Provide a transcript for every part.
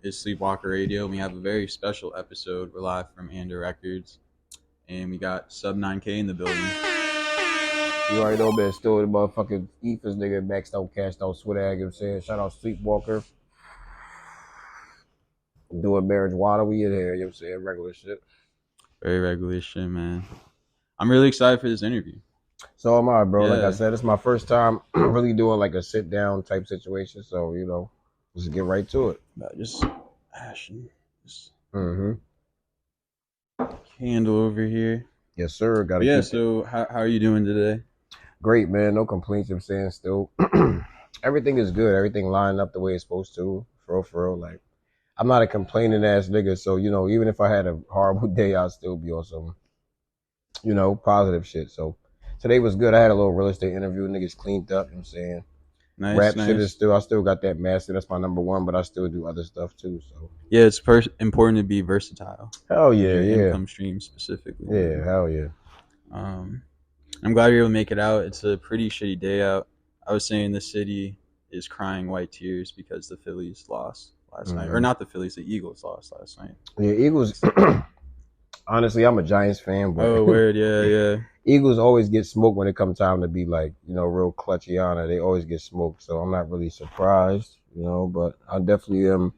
is Sleepwalker Radio. We have a very special episode. We're live from Ander Records, and we got Sub9k in the building. You already know, man. Still the motherfucking ethers, nigga. Max don't cash don't sweat ag. You know what I'm saying? Shout out Sleepwalker. Doing marriage water. We in here. You know what I'm saying? Regular shit. Very regular shit, man. I'm really excited for this interview. So am I, bro. Yeah. Like I said, it's my first time really doing like a sit down type situation. So, you know, let's get right to it. Just ashing. Candle over here. Yes, sir. Got Yeah, so how are you doing today? Great, man. No complaints. You know what I'm saying? Still, everything is good. Everything lined up the way it's supposed to. For real. Like, I'm not a complaining ass nigga. So, you know, even if I had a horrible day, I'll still be on some, you know, positive shit. So, today was good. I had a little real estate interview. Niggas cleaned up. You know what I'm saying? Nice, Rap nice. shit is still, I still got that master. That's my number one, but I still do other stuff too. So yeah, it's important to be versatile. Hell yeah, yeah. Income stream specifically. Yeah, hell yeah. I'm glad you're able to make it out. It's a pretty shitty day out. I was saying the city is crying white tears because the Phillies lost last night. Or not the Phillies, the Eagles lost last night. Yeah, Eagles. Honestly, I'm a Giants fan, but oh, weird, yeah. Eagles always get smoked when it comes time to be like, you know, real clutchiana. They always get smoked, so I'm not really surprised, you know. But I definitely am.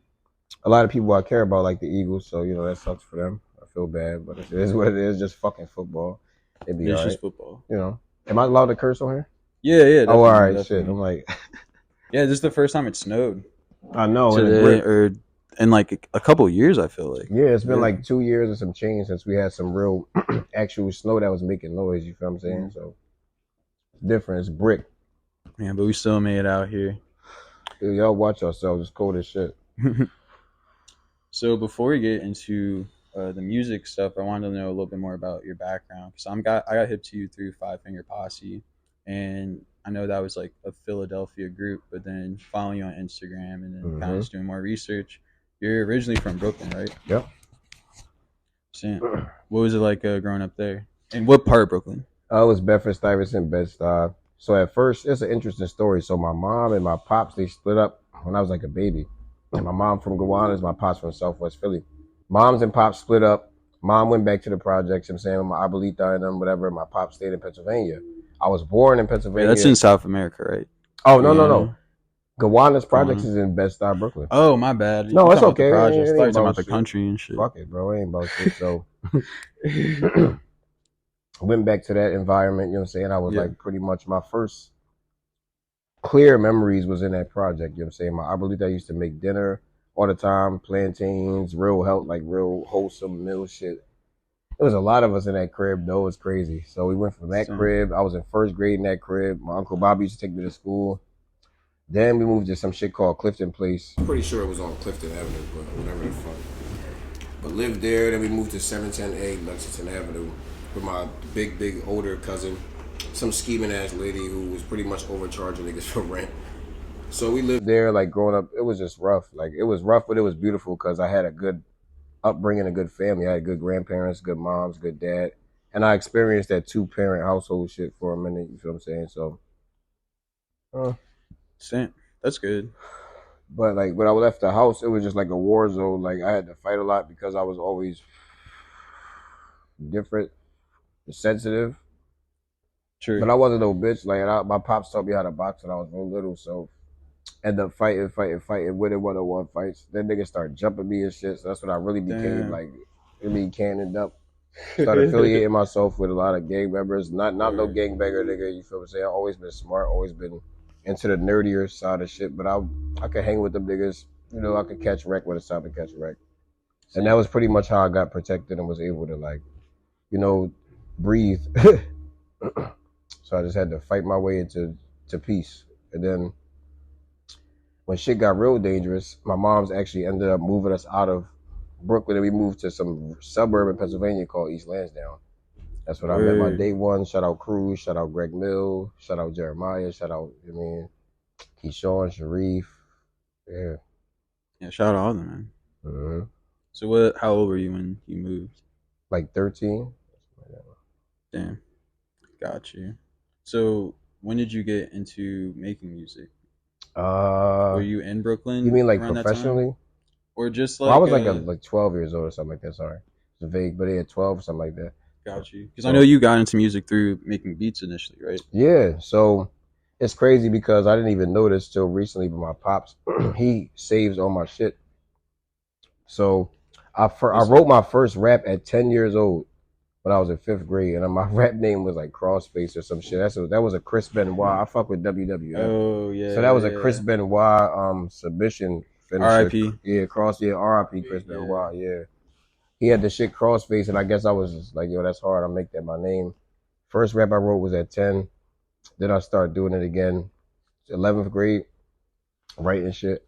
A lot of people I care about like the Eagles, so you know that sucks for them. I feel bad, but it is what it is. Just fucking football. It'd be it's all right. Just football. You know. Am I allowed to curse on here? Yeah. Oh, all right, definitely. shit. I'm like, yeah, this is the first time it snowed. I know. Today, or in like a couple of years, I feel like. Yeah, it's been like 2 years and some change since we had some real actual snow that was making noise. You feel what I'm saying? So it's different. It's brick. Yeah, but we still made it out here. Dude, y'all watch yourselves. It's cold as shit. So before we get into the music stuff, I wanted to know a little bit more about your background because I got hip to you through 5 Posse, and I know that was like a Philadelphia group, but then following you on Instagram and then kind of just doing more research. You're originally from Brooklyn, right? Yep. What was it like growing up there? And what part of Brooklyn? I was Bedford-Stuyvesant, Bed-Stuy. So at first, it's an interesting story. So my mom and my pops, they split up when I was like a baby. And my mom from Gowanus, my pops from Southwest Philly. Moms and pops split up. Mom went back to the projects, I'm saying, with my abuelita and them, whatever. My pop stayed in Pennsylvania. I was born in Pennsylvania. Yeah, that's in South America, right? Oh, no. Gowanus Projects is in Bed-Stuy, Brooklyn. Oh, my bad. No, it's okay. I It thought ain't about the country and shit. Fuck it, bro. It ain't about shit. So went back to that environment, you know what I'm saying? I was like pretty much my first clear memories was in that project, you know what I'm saying? My abuelita used to make dinner all the time, plantains, real health, like real wholesome meal shit. There was a lot of us in that crib, though. It was crazy. So we went from that crib. I was in first grade in that crib. My Uncle Bobby used to take me to school. Then we moved to some shit called Clifton Place. I'm pretty sure it was on Clifton Avenue, but whatever the fuck. But lived there. Then we moved to 710A Lexington Avenue with my big older cousin, some scheming ass lady who was pretty much overcharging niggas for rent. So we lived there, like growing up. It was just rough. Like it was rough, but it was beautiful because I had a good upbringing, a good family. I had good grandparents, good moms, good dad, and I experienced that 2-parent household shit for a minute. You feel what I'm saying? So, that's good. But like when I left the house, it was just like a war zone. Like I had to fight a lot because I was always different, sensitive. True. But I wasn't no bitch. Like my pops taught me how to box when I was real little, so ended up fighting, winning one-on-one fights. Then niggas started jumping me and shit. So that's when I really became like really cannoned up. Started affiliating myself with a lot of gang members. Not no gangbanger nigga. You feel what I'm saying? I've always been smart. Always been into the nerdier side of shit, but I could hang with them niggas. You know, I could catch wreck when it's time to catch wreck. And that was pretty much how I got protected and was able to, like, you know, breathe. So I just had to fight my way into peace. And then when shit got real dangerous, my mom's actually ended up moving us out of Brooklyn and we moved to some suburb in Pennsylvania called East Lansdowne. That's when I met my day one. Shout out Cruz, shout out Greg Mill, shout out Jeremiah, shout out, Keyshawn, Sharif. Yeah. Yeah, shout out all of them, man. So how old were you when you moved? Like 13. Damn. Got you. So when did you get into making music? Were you in Brooklyn? You mean like professionally? or just Well, I like was like 12 years old or something like that. Sorry, it's vague, but yeah, 12 or something like that. got you? Because So, I know you got into music through making beats initially, right? yeah, so it's crazy because I didn't even notice till recently, but my pops, he saves all my shit. So I wrote my first rap at 10 years old when I was in 5th grade, and my rap name was like Crossface or some shit. That was a Chris Benoit. I fuck with WWF. Oh yeah. So that was a Chris Benoit submission finisher. R.I.P. Yeah, R.I.P. Chris Benoit. Yeah, he had the shit Crossface, and I guess I was just like, yo, that's hard. I'll make that my name. First rap I wrote was at 10. Then I started doing it again. 11th grade, writing shit.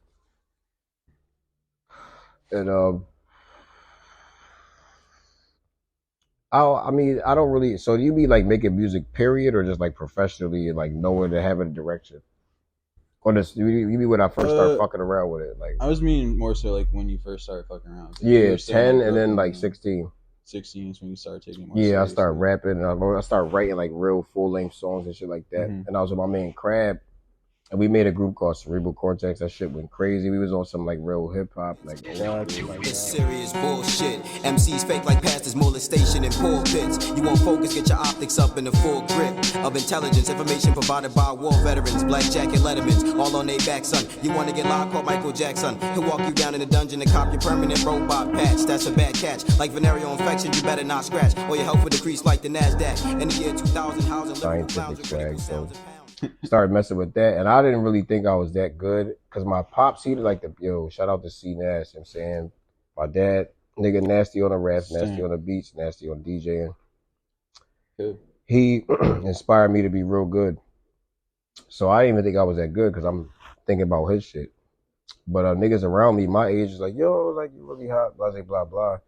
And I mean, I don't really. So do you be like making music, period, or just like professionally, like knowing to have a direction? Or just you mean when I first started fucking around with it? Like I was meaning more so like when you first started fucking around. Like, yeah, 10 and then like 16. 16 is when you started taking it more Yeah, seriously. I started rapping and I started writing like real full length songs and shit like that. And I was with my man Crab. And we made a group called Cerebral Cortex. That shit went crazy. We was on some like real hip hop, like what? It's serious bullshit. MCs fake like pastors, molestation and pulpits. You won't focus, get your optics up in the full grip of intelligence. Information provided by war veterans, black jacket lettermans, all on their back, son. You wanna get locked, call Michael Jackson. He'll walk you down in the dungeon and cop your permanent robot patch. That's a bad catch. Like venereal infection, you better not scratch, or your health will decrease like the NASDAQ. In the year 2000, housing scientific swag, so started messing with that, and I didn't really think I was that good because my pops, he like the shout out to C-Nazt, you know what I'm saying? My dad, nigga, nasty on the raps, nasty on the beats, nasty on DJing. Good. He inspired me to be real good. So I didn't even think I was that good because I'm thinking about his shit. But niggas around me, my age, is like, yo, like you really hot, blah, blah, blah.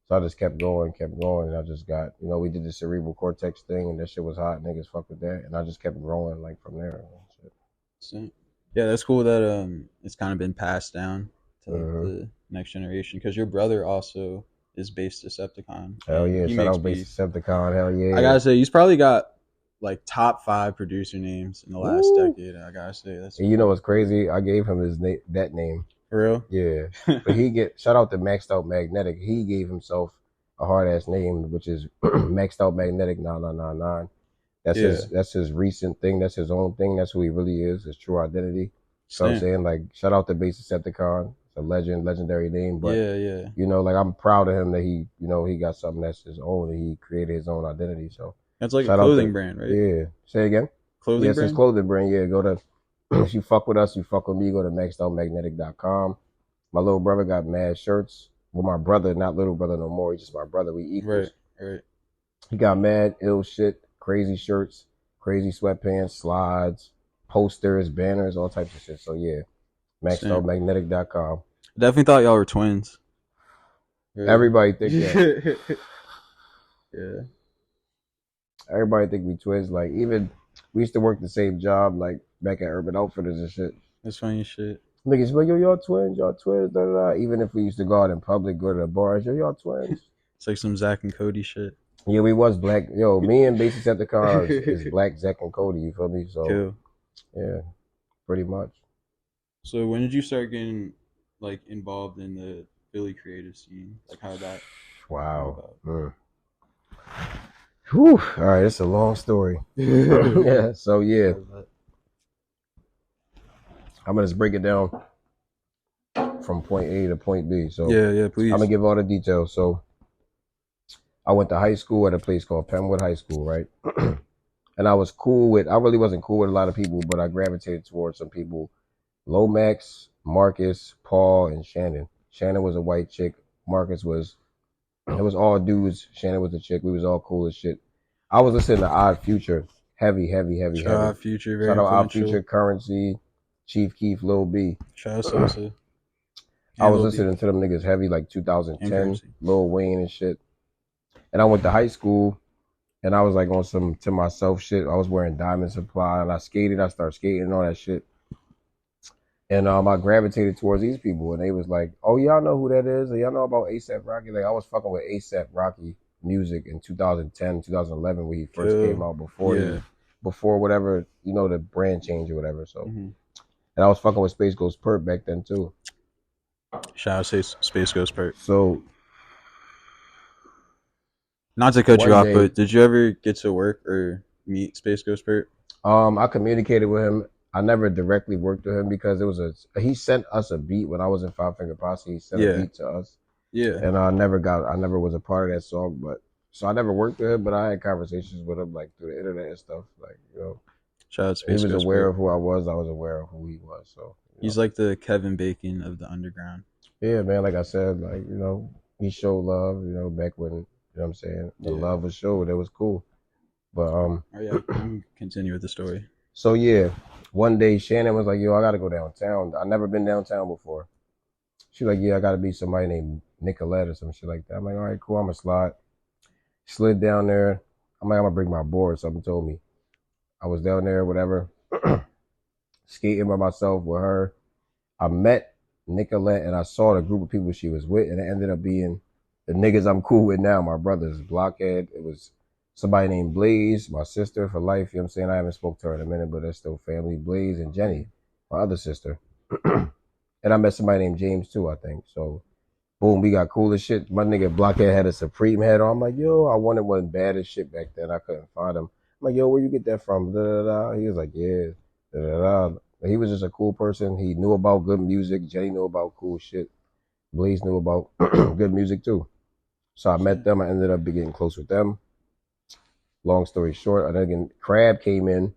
So I just kept going, and I just got, we did the Cerebral Cortex thing, and that shit was hot. Niggas fuck with that, and I just kept growing like from there. So, yeah, that's cool that it's kind of been passed down to the next generation because your brother also is BasedDecepticon. Hell yeah, shout out BasedDecepticon. Hell yeah. I gotta say, he's probably got like top 5 producer names in the last decade. I gotta say that's. And you know what's crazy? I gave him that name. For real? Yeah. But shout out to Maxed Out Magnetic. He gave himself a hard ass name, which is Maxed Out Magnetic 9999. That's his recent thing. That's his own thing. That's who he really is, his true identity. So I'm saying, like, shout out to BasedDecepticon. It's a legendary name. But like I'm proud of him that he got something that's his own, and he created his own identity. So that's like a clothing brand, right? Yeah. Say again? Clothing brand? Yes, his clothing brand. Yeah, go to if you fuck with us, you fuck with me, go to maxedoutmagnetic.com. My little brother got mad shirts. Well, my brother, not little brother no more. He's just my brother. We equals. Right. He got mad, ill shit, crazy shirts, crazy sweatpants, slides, posters, banners, all types of shit. So yeah, maxedoutmagnetic.com. Definitely thought y'all were twins. Really? Everybody think that. Yeah. Everybody think we twins. Like, even we used to work the same job, like back at Urban Outfitters and shit. That's funny shit. Niggas like, yo, y'all twins, da, da, da. Even if we used to go out in public, go to the bars, yo, y'all twins. It's like some Zach and Cody shit. Yeah, we was black. Yo, me and BasedDecepticon is black Zach and Cody, you feel me? So, cool. Yeah, pretty much. So when did you start getting, like, involved in the Philly creative scene? Like, how that... Wow. Whew. All right, it's a long story. Yeah, so yeah. I'm gonna just break it down from point A to point B. So yeah, please. I'm gonna give all the details. So I went to high school at a place called Penwood High School, right? And I really wasn't cool with a lot of people, but I gravitated towards some people. Lomax, Marcus, Paul, and Shannon. Shannon was a white chick. Marcus was, it was all dudes. Shannon was a chick. We was all cool as shit. I was listening to Odd Future. Heavy. Odd Future, very Shout out Odd influential. Future, Currency, Chief Keef, Lil B. Shout out Sosa. I was listening to them niggas heavy, like 2010, Lil Wayne and shit. And I went to high school, and I was like on some to myself shit. I was wearing Diamond Supply, and I started skating and all that shit. And I gravitated towards these people, and they was like, oh, y'all know who that is? Y'all know about A$AP Rocky? Like, I was fucking with A$AP Rocky music in 2010, 2011 when he first came out, before whatever, the brand change or whatever. So, and I was fucking with Space Ghost Perp back then too. Shout out to Space Ghost Pert. So not to cut you one off, day, but did you ever get to work or meet Space Ghost Pert? I communicated with him. I never directly worked with him because it was he sent us a beat when I was in Five Finger Posse. He sent a beat to us. Yeah. And I never was a part of that song, but so I never worked with him, but I had conversations with him like through the internet and stuff. Like, you know, shout out Space he was Ghost aware Pert. of who I was aware of who he was. So he's like the Kevin Bacon of the underground. Yeah, man, like I said, like, you know, he showed love, you know, back when, you know what I'm saying, when love was showed, it was cool. But oh yeah, continue with the story. So yeah, one day Shannon was like, yo, I gotta go downtown. I never been downtown before. She was like, yeah, I gotta meet somebody named Nicolette or some shit like that. I'm like, all right, cool, I'm gonna slide. Slid down there. I'm like, I'm gonna bring my board. Something told me. I was down there, whatever, skating by myself with her. I met Nicolette and I saw the group of people she was with, and it ended up being the niggas I'm cool with now, my brothers, Blockhead. It was somebody named Blaze, my sister for life, you know what I'm saying? I haven't spoke to her in a minute, but that's still family. Blaze and Jenny, my other sister. And I met somebody named James too, I think. So boom, we got cool as shit. My nigga Blockhead had a Supreme hat on. I'm like, yo, I wanted one bad as shit back then. I couldn't find him. I'm like, yo, where you get that from? Da, da, da. He was like, yeah. Da, da, da. He was just a cool person. He knew about good music. Jenny knew about cool shit. Blaze knew about good music too. So I met them. I ended up getting close with them. Long story short, I think Crab came in.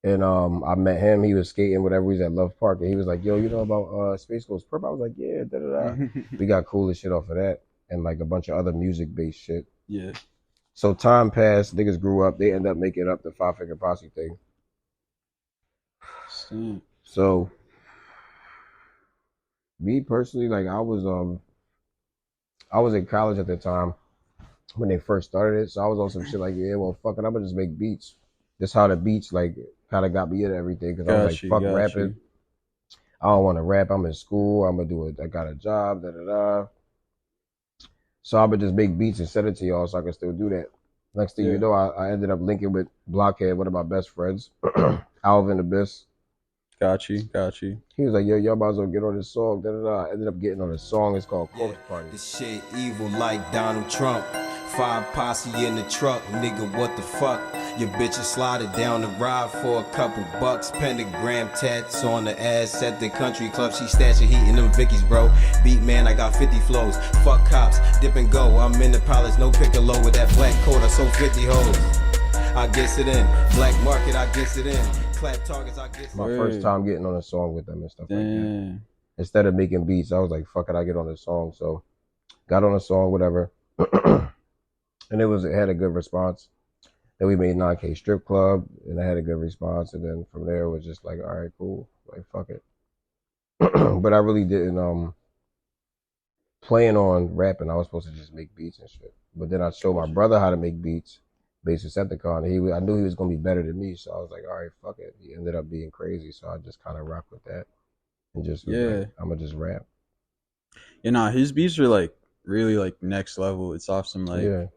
And I met him. He was skating, whatever. He was at Love Park. And he was like, yo, you know about Space Ghost Purp? I was like, yeah, da da da. We got cool as shit off of that. And like a bunch of other music-based shit. Yeah. So time passed. Niggas grew up. They ended up making up the Five Finger Posse thing. So me personally, like I was in college at the time when they first started it. So I was on some shit like, yeah, well, fuck it, I'm gonna just make beats. That's how the beats like kind of got me into everything because I was like, fuck rapping. I don't want to rap. I'm in school. I'm gonna do it. I got a job. Da da da. So I would just make beats and send it to y'all so I can still do that. Next thing you know, I ended up linking with Blockhead, one of my best friends, Alvin Abyss. Got you. He was like, yo, y'all might as well get on this song. Da, da, da. I ended up getting on this song. It's called Corpse Party. This shit evil like Donald Trump. 5 posse in the truck, nigga, what the fuck? Your bitch is slided down the ride for a couple bucks. Pentvgrvm tats on the ass at the country club. She stashing heat in them Vickies, bro. Beat man, I got 50 flows. Fuck cops, dip and go. I'm in the palace, no piccolo with that black coat. I sold 50 hoes. I guess it in. Black market, I guess it in. Clap targets, I guess. My first time getting on a song with them and stuff like that. Instead of making beats, I was like, fuck it, I get on the song. So got on a song, whatever. And it had a good response. Then we made 9K Strip Club, and I had a good response. And then from there, it was just like, all right, cool. Like, fuck it. But I really didn't plan on rapping. I was supposed to just make beats and shit. But then I showed my brother how to make beats, BasedDecepticon. I knew he was going to be better than me. So I was like, all right, fuck it. He ended up being crazy. So I just kind of rocked with that. And just, like, I'm going to just rap. You know, his beats are like really like next level. It's off some like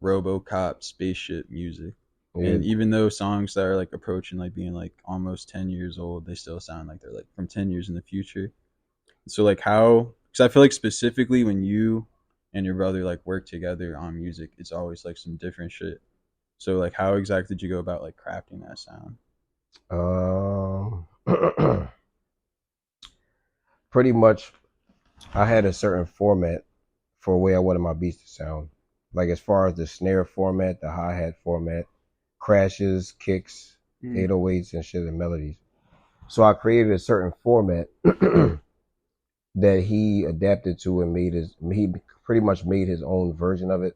RoboCop spaceship music. And even though songs that are like approaching like being like almost 10 years old, they still sound like they're like from 10 years in the future. So like how, because I feel like specifically when you and your brother like work together on music, it's always like some different shit. So like how exactly did you go about like crafting that sound? Pretty much I had a certain format for the way I wanted my beats to sound. Like as far as the snare format, the hi-hat format, crashes, kicks, 808s and shit and melodies. So I created a certain format that he adapted to and he pretty much made his own version of it.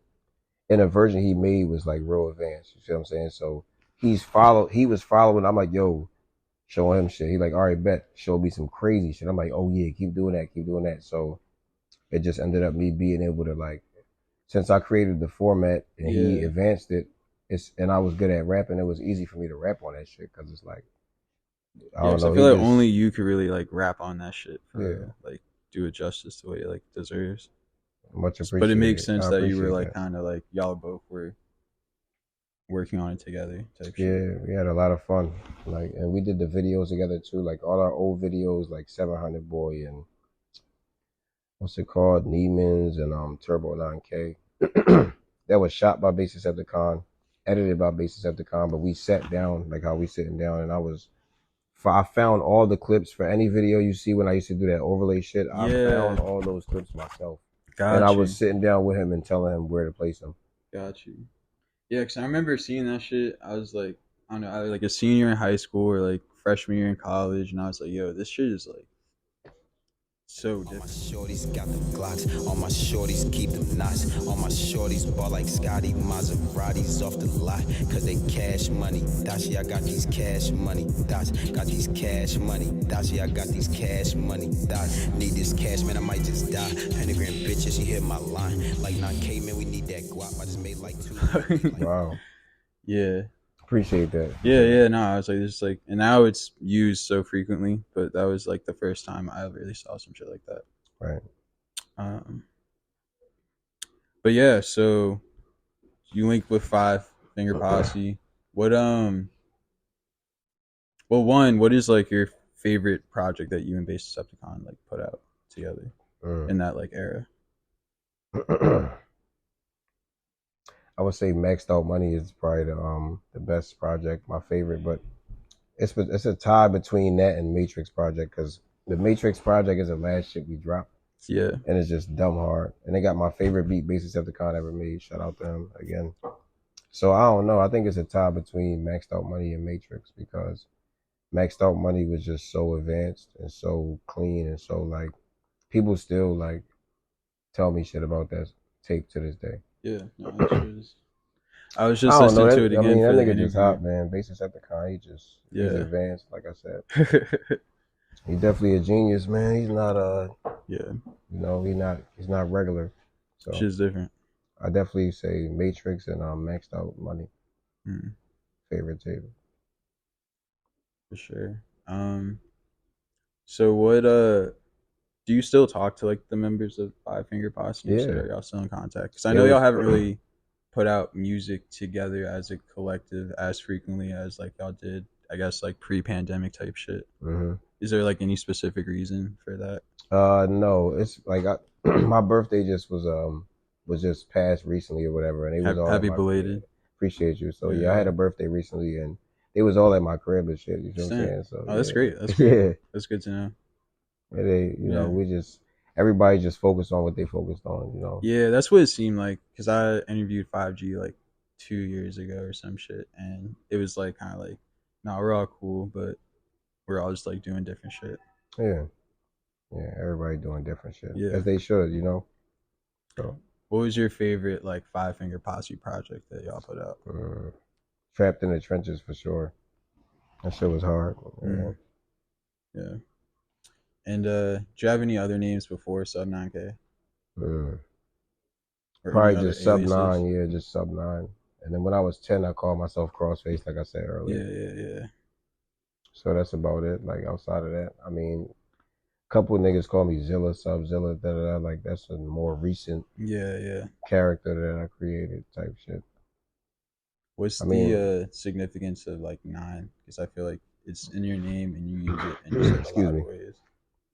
And the version he made was like real advanced. You see what I'm saying? So he was following. I'm like, yo, showing him shit. He like, all right, bet, show me some crazy shit. I'm like, oh yeah, keep doing that. So it just ended up me being able to like, since I created the format and he advanced it, and I was good at rapping, it was easy for me to rap on that shit because it's like, I don't know. I feel like only you could really like rap on that shit for like do it justice the way it like deserves. Much appreciated. But it makes sense that you were like kind of like y'all both were working on it together type shit. Yeah, we had a lot of fun. Like, and we did the videos together too. Like all our old videos, like 700 Boy and what's it called, Neiman's and Turbo 9K. That was shot by BasedDecepticon, edited by BasedDecepticon. But we sat down like how we sitting down, and I found all the clips for any video you see when I used to do that overlay shit. I found all those clips myself. And I was sitting down with him and telling him where to place them. Got you. Yeah, because I remember seeing that shit. I was like, I don't know, I was like a senior in high school or like freshman year in college, and I was like, yo, this shit is like so different. All my shorties got them Glocks. All my shorties keep them knots. All my shorties ball like Scotty Maseratis off the lot. Cause they cash money. Dashi, I got these cash money. Dots, got these cash money. Dashi, I got these cash money. Dots, need this cash, man, I might just die. Pentvgrvm bitches, you hit my line. Like 9K, man, we need that guap. I just made like 2. Wow. Yeah. Appreciate that. Yeah, no, I was like, this like, and now it's used so frequently, but that was like the first time I really saw some shit like that. Right. But yeah, so you linked with 5 Finger Posse. What what is like your favorite project that you and BasedDecepticon like put out together in that like era? I would say Maxed Out Money is probably the best project, my favorite, but it's a tie between that and Matrix Project, because the Matrix Project is the last shit we dropped. Yeah. And it's just dumb hard. And they got my favorite beat BasedDecepticon ever made. Shout out to them again. So I don't know. I think it's a tie between Maxed Out Money and Matrix, because Maxed Out Money was just so advanced and so clean, and so like people still like tell me shit about that tape to this day. Yeah, no, I was just listening to it again. I mean, that nigga just hot, man. BasedDecepticon, he's advanced, like I said. He's definitely a genius, man. He's not you know, he's not regular. So shit's different. I definitely say Matrix and Maxed Out Money. Favorite tape. For sure. So what do you still talk to like the members of 5 Posse? Yeah. So y'all still in contact? Because I know y'all haven't really put out music together as a collective as frequently as like y'all did, I guess, like pre-pandemic type shit. Is there like any specific reason for that? No, it's like my birthday just was just passed recently or whatever, and it was all happy belated. Appreciate you. So yeah, I had a birthday recently, and it was all at my crib and shit. You know what I'm saying? So that's great. That's great. That's good to know. And they, you know, everybody just focused on what they focused on, you know. Yeah, that's what it seemed like, because I interviewed 5G like 2 years ago or some shit, and it was like kind of like, nah, we're all cool, but we're all just like doing different shit. Yeah, everybody doing different shit, as they should, you know. So, what was your favorite like 5 Posse project that y'all put out? Trapped in the Trenches for sure. That shit was hard. Yeah. And do you have any other names before Sub9k? Probably just Sub9, yeah, just Sub9. And then when I was 10, I called myself Crossface, like I said earlier. Yeah. So that's about it. Like outside of that, I mean, a couple of niggas call me Zilla, Subzilla, da-da-da. Like that's a more recent character that I created type shit. What's the significance of like 9? Because I feel like it's in your name and you use it in just like a lot of ways.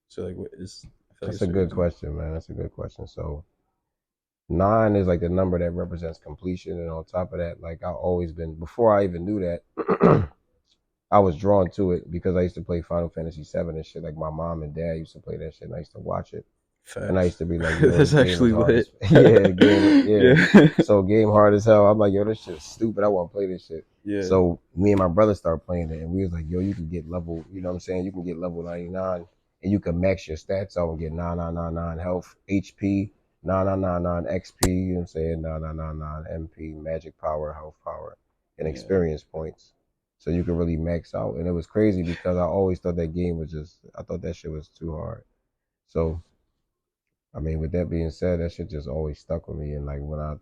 So like, what is? That's a good question, man. That's a good question. So 9 is like the number that represents completion, and on top of that, like I've always been, before I even knew that, I was drawn to it because I used to play Final Fantasy 7 and shit. Like my mom and dad used to play that shit, and I used to watch it. Facts. And I used to be like, that's actually lit. Yeah. So game hard as hell. I'm like, yo, this shit's stupid. I want to play this shit. Yeah. So me and my brother started playing it, and we was like, yo, you can get level, you know what I'm saying? You can get level 99, and you can max your stats out and get 9999 health, HP, 9999 XP, you know what I'm saying? 9999 MP, magic power, health power, and experience points. So you can really max out. And it was crazy because I always thought that game was I thought that shit was too hard. So, I mean, with that being said, that shit just always stuck with me. And like when I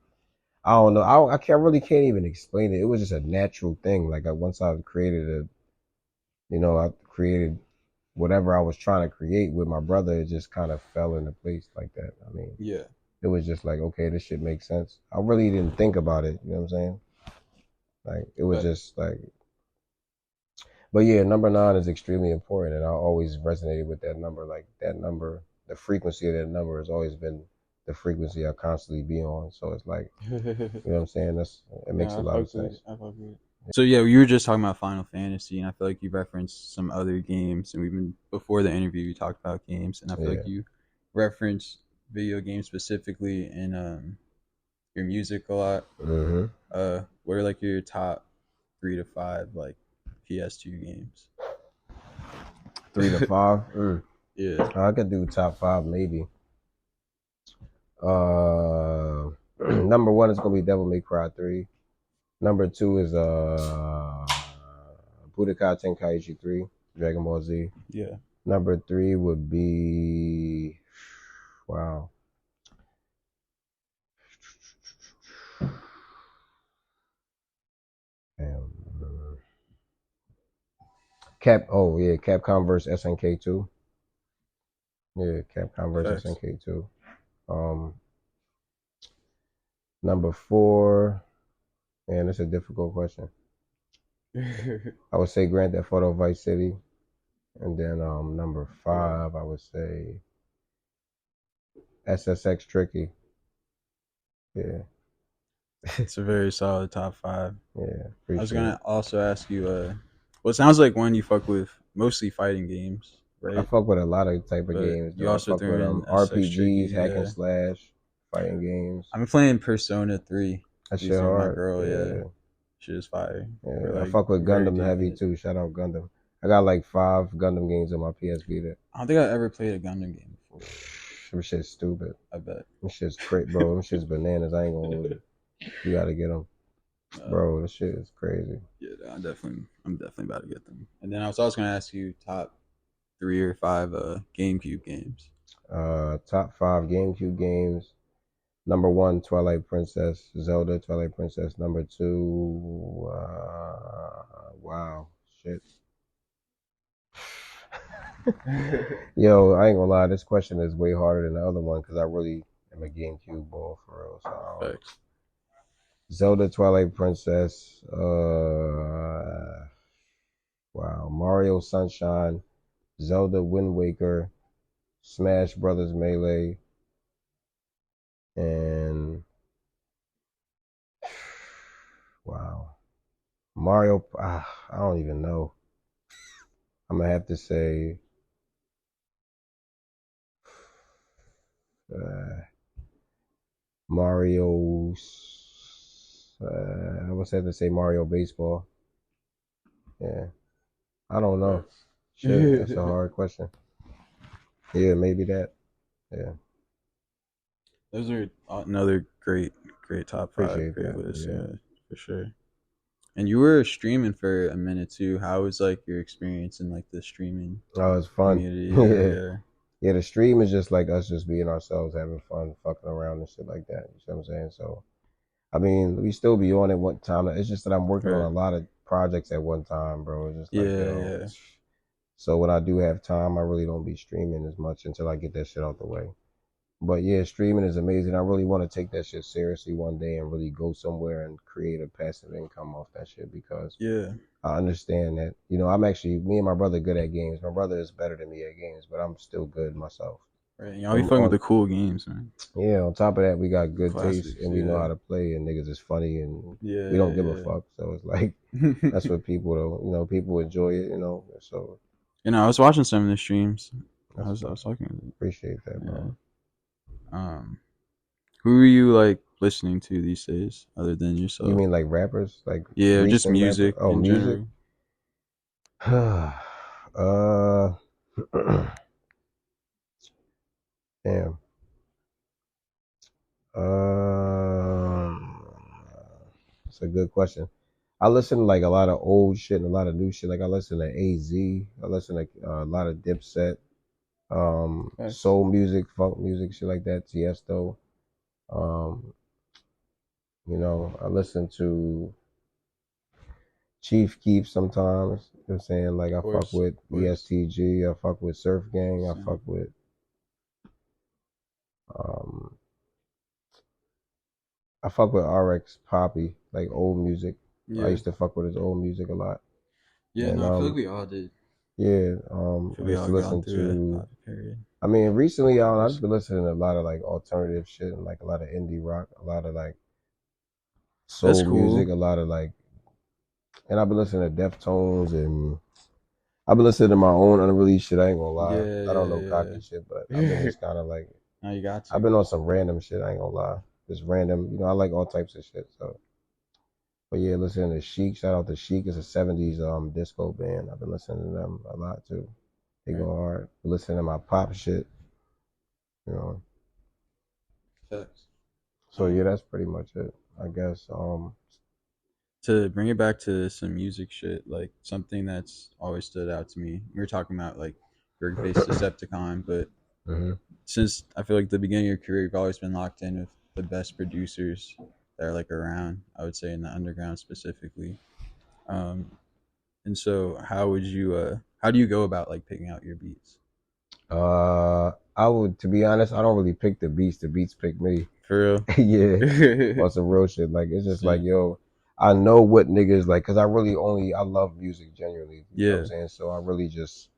don't know, I can't even explain it. It was just a natural thing. Like once I created I created whatever I was trying to create with my brother, it just kind of fell into place like that. I mean, it was just like, okay, this shit makes sense. I really didn't think about it. You know what I'm saying? Like it was just like. But yeah, number 9 is extremely important, and I always resonated with that number. Like that number, the frequency of that number has always been the frequency I constantly be on. So it's like, you know what I'm saying? It makes a lot of sense. So yeah, you were just talking about Final Fantasy, and I feel like you referenced some other games, and we've been before the interview you talked about games, and I feel like you referenced video games specifically in your music a lot. What are like your top 3 to 5 like PS2 games? 3 to 5. Yeah, I could do top 5 maybe. Number 1 is gonna be Devil May Cry 3. Number 2 is Budokai Tenkaichi 3, Dragon Ball Z. Yeah. Number 3 would be wow. Capcom vs SNK 2. Yeah, Capcom vs SNK 2. Number 4, and it's a difficult question. I would say Grand Theft Auto Vice City, and then number 5, I would say SSX Tricky. Yeah, it's a very solid top 5. Yeah, I was gonna also ask you, well, it sounds like one you fuck with mostly fighting games, right? I fuck with a lot of type of games. You also fuck with RPGs, hack and slash, fighting games. I've been playing Persona 3. That shit hard. My girl, yeah. Shit is fire. Yeah, like, I fuck with Gundam heavy too. Shout out Gundam. I got like 5 Gundam games on my PS Vita. I don't think I ever played a Gundam game before. Them shit's stupid. I bet. Them shit's crazy, bro. Them shit's bananas. I ain't gonna hold it. You gotta get them. Bro, this shit is crazy. Yeah, I'm definitely about to get them. And then I was also gonna ask you top 3 or 5 GameCube games. Top 5 GameCube games. Number 1, Twilight Princess, Zelda, Twilight Princess. Number 2, wow, shit. Yo, I ain't gonna lie, this question is way harder than the other one because I really am a GameCube ball for real. So Zelda, Twilight Princess, wow, Mario Sunshine, Zelda Wind Waker, Smash Brothers Melee, and wow, Mario. I don't even know. I'm gonna have to say Mario. I would have to say Mario Baseball. Yeah, I don't know. Shit, that's a hard question. Yeah, maybe that. Yeah. Those are another great top 5. Appreciate great that, list, yeah, for sure. And you were streaming for a minute too. How was like your experience in like the streaming? Oh, it's fun. Yeah. Yeah, the stream is just like us just being ourselves, having fun, fucking around and shit like that. You see what I'm saying? So, I mean, we still be on at one time. It's just that I'm working on a lot of projects at one time, bro. It's just like, yeah. So when I do have time, I really don't be streaming as much until I get that shit out the way. But yeah, streaming is amazing. I really want to take that shit seriously one day and really go somewhere and create a passive income off that shit because I understand that, you know, me and my brother good at games. My brother is better than me at games, but I'm still good myself. Right, y'all be fucking with the cool games, man. Yeah, on top of that, we got good taste and we know how to play and niggas is funny and we don't give a fuck. So it's like, that's what people, you know, people enjoy it, you know, so. You know, I was watching some of the streams. I was talking. Appreciate that, bro. Who are you like listening to these days other than yourself? You mean like rappers? Like just music. Oh, music. Damn. It's a good question. I listen to like a lot of old shit and a lot of new shit. Like I listen to AZ. I listen to a lot of Dipset. Soul music, funk music, shit like that, Tiesto. You know, I listen to Chief Keef sometimes. You know what I'm saying? Like I fuck with ESTG, I fuck with Surf Gang, I fuck with RX Papi, like old music. Yeah. I used to fuck with his old music a lot. Yeah, and no, I feel like we all did. yeah, I feel I we used all to gone listen through a to. Poppy period. I mean, recently I've just been listening to a lot of like alternative shit and like a lot of indie rock, a lot of like That's soul cool. music, a lot of like, and I've been listening to Deftones and I've been listening to my own unreleased shit. I ain't gonna lie, Yeah, I don't know yeah. cocky shit, but I've been just kind of like, No, you got to. I've been on some random shit. I ain't gonna lie, just random. You know, I like all types of shit. So, but yeah, listening to Chic. Shout out to Chic. It's a '70s disco band. I've been listening to them a lot too. They go hard. Listening to my pop shit. You know. Facts. So yeah, that's pretty much it, I guess. To bring it back to some music shit, like something that's always stood out to me. We were talking about like your BasedDecepticon, but since I feel like the beginning of your career, you've always been locked in with the best producers that are like around. I would say in the underground specifically. And so, how would you? How do you go about like picking out your beats? I would, to be honest, I don't really pick the beats. The beats pick me. For real? Yeah, on some real shit. Like it's just like, yo, I know what niggas like, cause I love music genuinely. You know what I'm saying? So I really just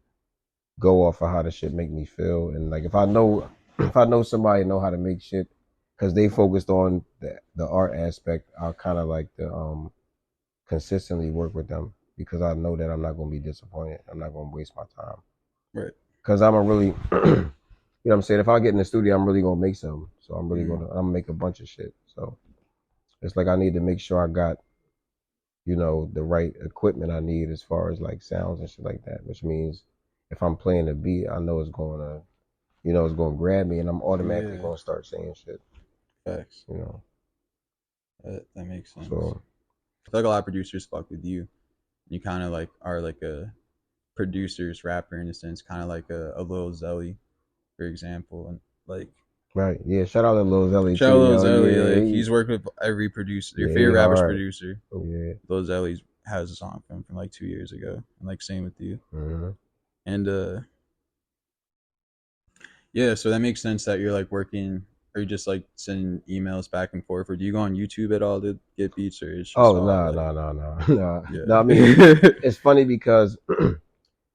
go off of how the shit make me feel, and like if I know somebody know how to make shit, cause they focused on the art aspect, I'll kind of like to consistently work with them because I know that I'm not gonna be disappointed. I'm not gonna waste my time. Right. Cause I'm a really you know what I'm saying? If I get in the studio, I'm really gonna make something. So I'm gonna make a bunch of shit. So it's like I need to make sure I got, you know, the right equipment I need as far as like sounds and shit like that. Which means if I'm playing a beat, I know it's gonna, you know, it's gonna grab me and I'm automatically gonna start saying shit. Facts. You know. That makes sense. So I feel like a lot of producers fuck with you. You kind of like are like a producer's rapper in a sense, kind of like a Lil Zelly, for example, and like. Right, yeah. Shout out to Lil Zelly. Shout out Lil Zelly. Yeah, like he's worked with every producer. Your yeah, favorite rapper's producer. Yeah. Lil Zelly has a song from like 2 years ago, and like same with you. Mm-hmm. And yeah, so that makes sense that you're like working. Or you just like sending emails back and forth, or do you go on YouTube at all to get beats, or it's just no. Yeah. No, I mean it's funny because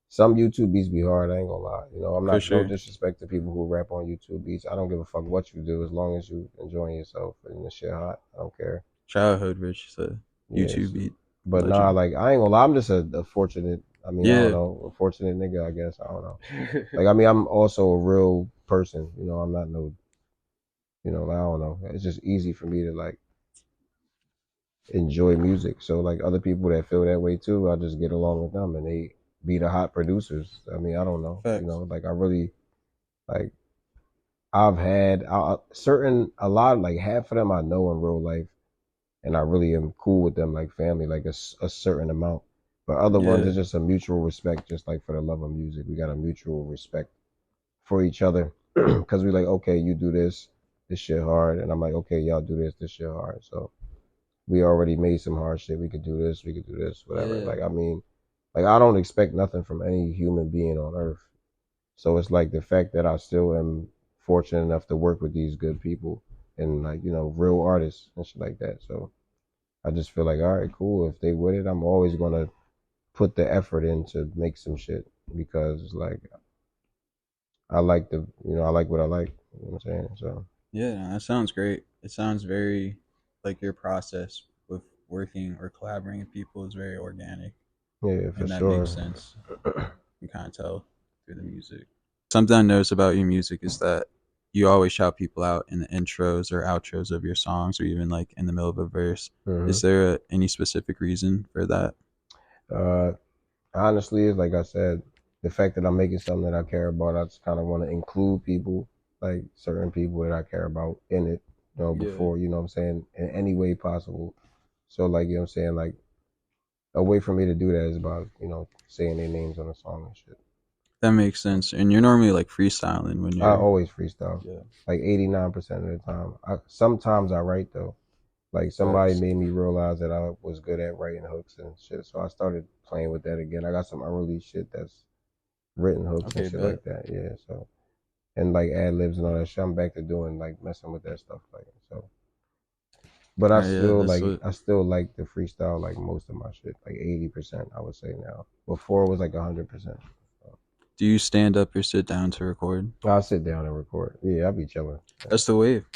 some YouTube beats be hard. I ain't gonna lie. You know, I'm not no disrespect to people who rap on YouTube beats. I don't give a fuck what you do as long as you enjoying yourself and the shit hot. I don't care. Childhood Rich, it's a YouTube beat. But legend. Nah, like I ain't gonna lie. I'm just a fortunate. I mean, I don't know, a fortunate nigga. I guess I don't know. Like I mean, I'm also a real person. You know, I'm not no. You know, like, I don't know. It's just easy for me to like enjoy music. So like other people that feel that way too, I just get along with them and they be the hot producers. I mean, I don't know. Facts. You know, like I really like I've had a lot, like half of them I know in real life and I really am cool with them like family, like a certain amount. But other ones, it's just a mutual respect, just like for the love of music. We got a mutual respect for each other because we like, okay, you do this shit hard. And I'm like, okay, y'all do this shit hard. So we already made some hard shit. We could do this, whatever. Yeah. Like, I mean, like I don't expect nothing from any human being on earth. So it's like the fact that I still am fortunate enough to work with these good people and like, you know, real artists and shit like that. So I just feel like, all right, cool. If they with it, I'm always going to put the effort in to make some shit because like I like what I like. You know what I'm saying? So yeah, that sounds great. It sounds very like your process with working or collaborating with people is very organic. Yeah, for and that sure. makes sense. You kind of tell through the music. Something I notice about your music is that you always shout people out in the intros or outros of your songs, or even like in the middle of a verse. Mm-hmm. Is there any specific reason for that? Honestly, it's like I said, the fact that I'm making something that I care about, I just kind of want to include people, like certain people that I care about in it, you know, before, you know what I'm saying, in any way possible. So like, you know what I'm saying, like a way for me to do that is about, you know, saying their names on a song and shit. That makes sense. And you're normally like freestyling when you're... I always freestyle. Yeah. Like 89% of the time. Sometimes I write though. Like somebody made me realize that I was good at writing hooks and shit. So I started playing with that again. I got some unreleased shit that's written hooks and shit like that. Yeah. So, and like ad libs and all that shit. I'm back to doing like messing with that stuff. Like, so. But I Yeah, still like the freestyle like most of my shit, like 80%, I would say now. Before it was like 100%. Do you stand up or sit down to record? I'll sit down and record. Yeah, I'll be chilling. That's the wave.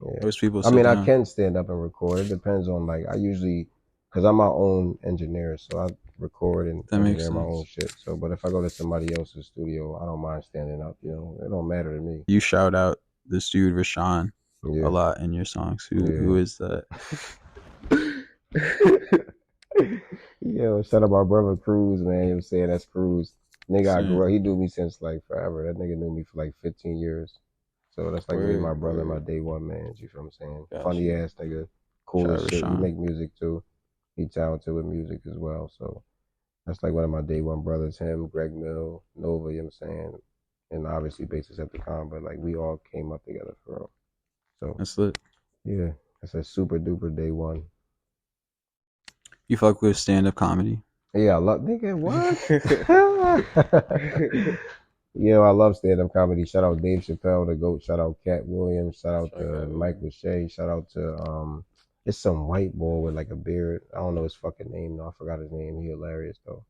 Yeah. Most people I sit mean, down. I can stand up and record. It depends on like I usually, cause I'm my own engineer, so I record and That makes engineer my sense. own shit. So, but if I go to somebody else's studio, I don't mind standing up. You know, it don't matter to me. You shout out this dude Reshonn Yeah. a lot in your songs. Who Yeah. is that? Yo, shout out my brother Cruz, man. You know saying that's Cruz. Nigga, I grew up. He knew me since like forever. That nigga knew me for like 15 years. So that's like really my brother, my day one man. You feel what I'm saying? Gotcha. Funny ass nigga, cool Shout as out shit. Reshonn. He make music too. He talented with music as well. So that's like one of my day one brothers. Him, Greg Mill, Nova. You know what I'm saying? And obviously BasedDecepticon, but like we all came up together for real. So That's lit. yeah, that's a super duper day one. You fuck with stand-up comedy? Yeah, I love nigga. What? Yeah, I love stand-up comedy. Shout out Dave Chappelle, the GOAT. Shout out Cat Williams. Shout out to Mike Lachey. Shout out to it's some white boy with like a beard. I don't know his fucking name though. I forgot his name. He hilarious though.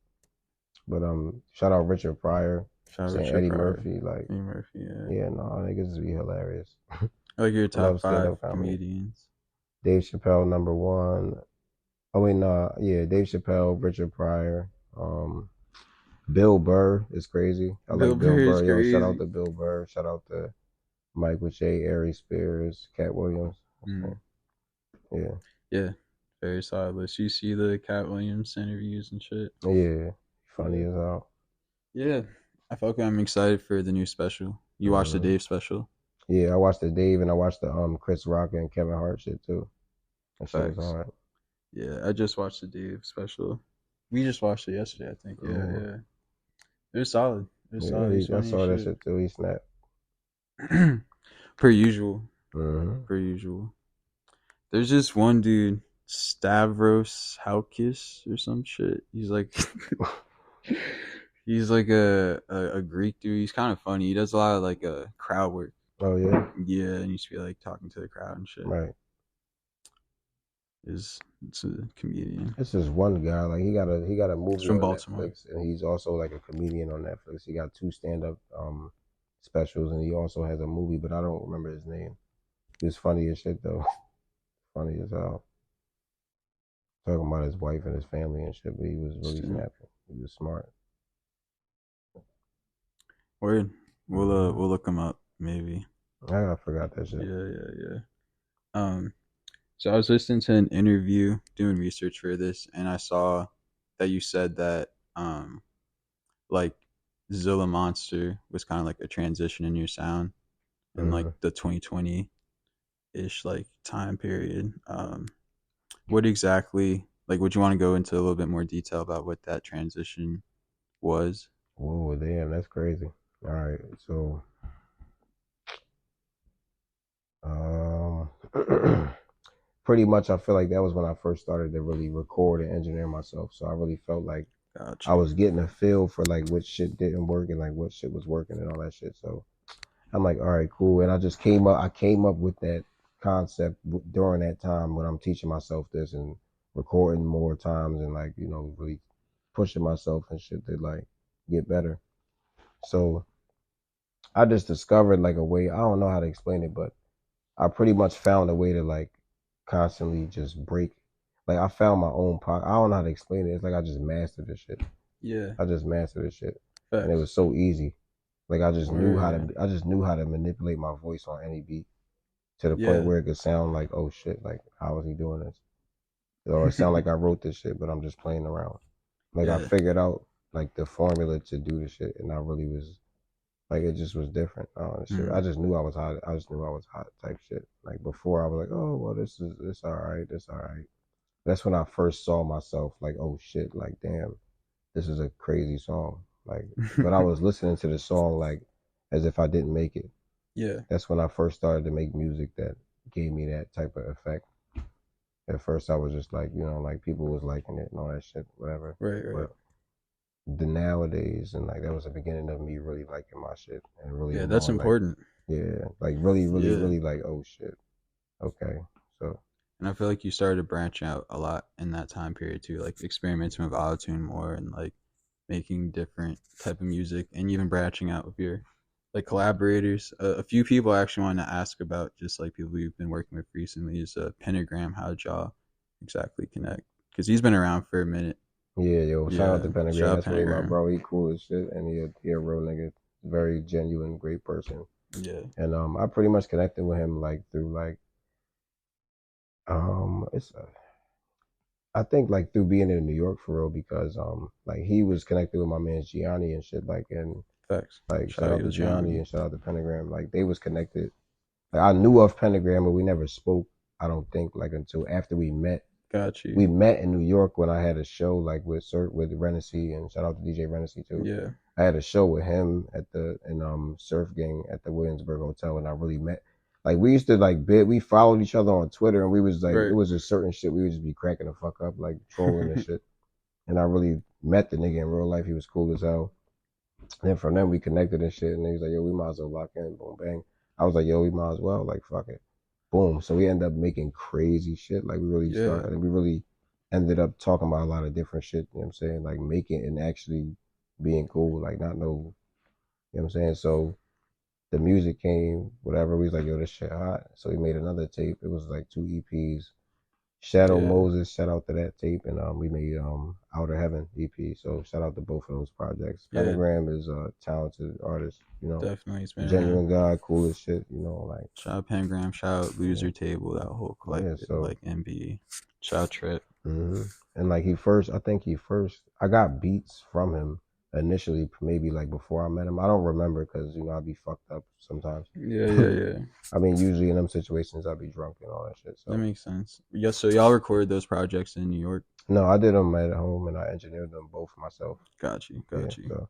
But shout out Richard Pryor. Shout out Saying Richard Eddie Pryor. Murphy. Like Eddie Murphy, yeah. Yeah, no, niggas be hilarious. I like your top 5 stand-up comedy. comedians. Dave Chappelle number 1. Oh wait, no, yeah, Dave Chappelle, Richard Pryor, Bill Burr is crazy. I like Bill Burr. Yo, shout out to Bill Burr. Shout out to Mike Lachey, Ari Spears, Cat Williams. Yeah. Yeah, very solid list. You see the Cat Williams interviews and shit? Yeah, funny as hell. Yeah, I'm excited for the new special. You watched the Dave special? Yeah, I watched the Dave and I watched the Chris Rock and Kevin Hart shit too. That shit was alright. Yeah, I just watched the Dave special. We just watched it yesterday, I think. Yeah. It was solid. I saw that shit too. He snapped. Per usual. Mm-hmm. Per usual. There's this one dude, Stavros Halkias or some shit. He's like he's like a Greek dude. He's kind of funny. He does a lot of like crowd work. Oh yeah? Yeah, and he used to be like talking to the crowd and shit. Right. It's a comedian. This is one guy. Like he got a movie from on Baltimore. Netflix, and he's also like a comedian on Netflix. He got 2 stand-up specials, and he also has a movie, but I don't remember his name. He was funny as shit though. Funny as hell. Talking about his wife and his family and shit, but he was really snapping. He was smart. Word. We'll look him up maybe. I forgot that shit. Yeah. So I was listening to an interview, doing research for this, and I saw that you said that like Zillamonster was kind of like a transition in your sound in like the 2020-ish like time period. What exactly, like, would you want to go into a little bit more detail about what that transition was? Whoa, damn, that's crazy. All right, so pretty much I feel like that was when I first started to really record and engineer myself. So I really felt like I was getting a feel for like what shit didn't work and like what shit was working and all that shit. So I'm like, all right, cool. And I came up with that concept during that time when I'm teaching myself this and recording more times and like, you know, really pushing myself and shit to like get better. So I just discovered like a way, I don't know how to explain it, but I pretty much found a way to like constantly just break. Like I found my own pocket. I don't know how to explain it. It's like I just mastered this shit. Yeah. I just mastered this shit. Facts. And it was so easy. Like I just knew how to manipulate my voice on any beat to the point where it could sound like, oh shit, like how is he doing this? Or it sound like I wrote this shit, but I'm just playing around. Like I figured out like the formula to do the shit, and I really was like, it just was different. I just knew I was hot. I just knew I was hot type shit. Like before I was like, oh well, this all right. That's when I first saw myself like, oh shit, like damn, this is a crazy song. Like, but I was listening to the song like as if I didn't make it. Yeah. That's when I first started to make music that gave me that type of effect. At first I was just like, you know, like people was liking it and all that shit, whatever. Right. But the nowadays and like that was the beginning of me really liking my shit and really that's important. Like, really like, oh shit. Okay. So And I feel like you started branching out a lot in that time period too, like experimenting with autotune more and like making different type of music, and even branching out with your like collaborators. A few people I actually wanted to ask about, just like people you've been working with recently, is Pentvgrvm. How did y'all exactly connect? Because he's been around for a minute. Yeah, yo, shout out to Pentvgrvm. Shout out That's really my Pentvgrvm. bro. He cool as shit, and he a real nigga, very genuine, great person. Yeah. And I pretty much connected with him like through like I think like through being in New York for real, because like he was connected with my man Gianni and shit, like, and Facts. like shout out to Gianni and shout out to Pentvgrvm. Like they was connected. Like I knew of Pentvgrvm, but we never spoke, I don't think, like until after we met. Got you. We met in New York when I had a show like with Renesee, and shout out to DJ Renesee too. Yeah. I had a show with him at in Surf Gang at the Williamsburg Hotel, and I really met. Like we used to like we followed each other on Twitter, and we was like, It was just certain shit we would just be cracking the fuck up, like trolling and shit. And I really met the nigga in real life. He was cool as hell. And then from then we connected and shit, and he was like, yo, we might as well lock in, boom bang. I was like, yo, we might as well, like fuck it. Boom. So we ended up making crazy shit. Like we really started, and we really ended up talking about a lot of different shit, you know what I'm saying? Like making and actually being cool, like not no, you know what I'm saying? So the music came, whatever. We was like, yo, this shit hot. So we made another tape. It was like 2 EPs. Shadow Moses, shout out to that tape, and we made Outer Heaven EP. So shout out to both of those projects. Pentvgrvm is a talented artist, you know. Definitely, it's been genuine guy, cool as shit, you know. Like shout out Pentvgrvm, shout out Loser Table, that whole collective, like MB, shout out Trip. And like I think I got beats from him initially, maybe like before I met him. I don't remember because you know I'd be fucked up sometimes. Yeah. I mean, usually in them situations I'd be drunk and all that shit. So that makes sense. Yeah, so y'all recorded those projects in New York? No, I did them at home and I engineered them both myself. Got you. So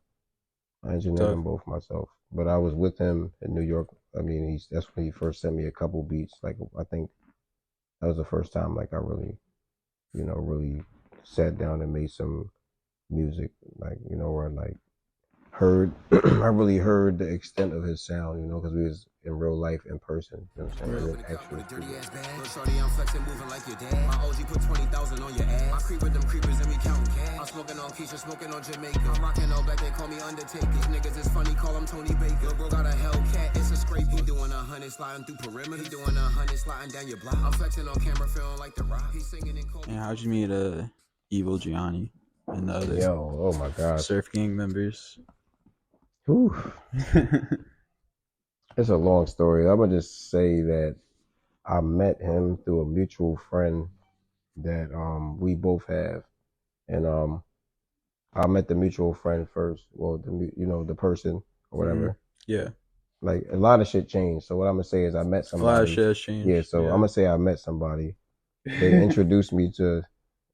I engineered them both myself, but I was with him in New York. I mean, that's when he first sent me a couple beats. Like I think that was the first time like I really, you know, really sat down and made some music, like, you know, where I like heard I really heard the extent of his sound, you know, because we was in real life in person, you know what I'm saying? Actually, shorty, I'm flexing, moving like your dad. My OG put 20,000 on your ass. I creep with them creepers and we counting cash. I'm smoking on Keisha, smoking on Jamaica. I'm rocking all black, they call me Undertaker. These niggas is funny, call him Tony Baker. Lil' bro got a Hellcat, it's a scrape. He doing 100 sliding through perimeter. He doing 100 sliding down your block. I'm flexing on camera, feeling like the Rock. He's singing in cold. And how'd you meet Evilgiane and the other oh my god, Surf Gang members? Whew. It's a long story. I'm gonna just say that I met him through a mutual friend that we both have, and I met the mutual friend first. Well, the person or whatever. Yeah. Like a lot of shit changed. So what I'm gonna say is I met somebody. A lot of shit has changed. Yeah. So I'm gonna say I met somebody. They introduced me to,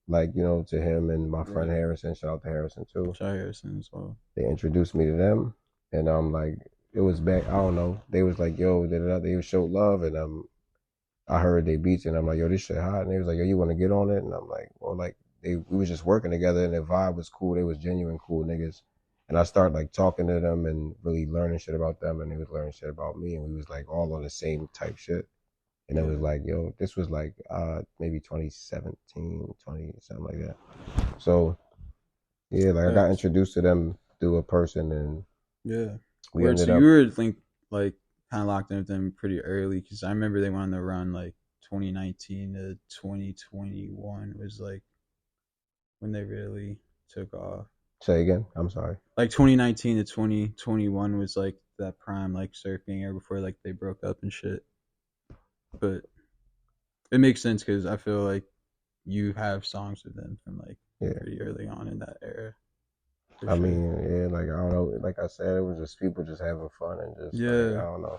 like, you know, to him and my friend Harrison. Shout out to Harrison too. Shout out Harrison as well. They introduced me to them, and like it was back. I don't know. They was like, yo, they showed love, and I heard they beats, and I'm like, yo, this shit hot. And they was like, yo, you want to get on it? And I'm like, well, like we was just working together, and the vibe was cool. They was genuine cool niggas, and I started like talking to them and really learning shit about them, and they was learning shit about me, and we was like all on the same type shit. And it was like, yo, this was like maybe 2017, 20, something like that. So yeah, like I got introduced to them through a person, and we ended up. You were like kind of locked in with them pretty early, because I remember they went on the run like 2019 to 2021 was like when they really took off. Say again? I'm sorry. Like 2019 to 2021 was like that prime like surfing era before like they broke up and shit. But it makes sense because I feel like you have songs with them from like pretty early on in that era. I mean, like I don't know, like I said, it was just people just having fun and just like, I don't know,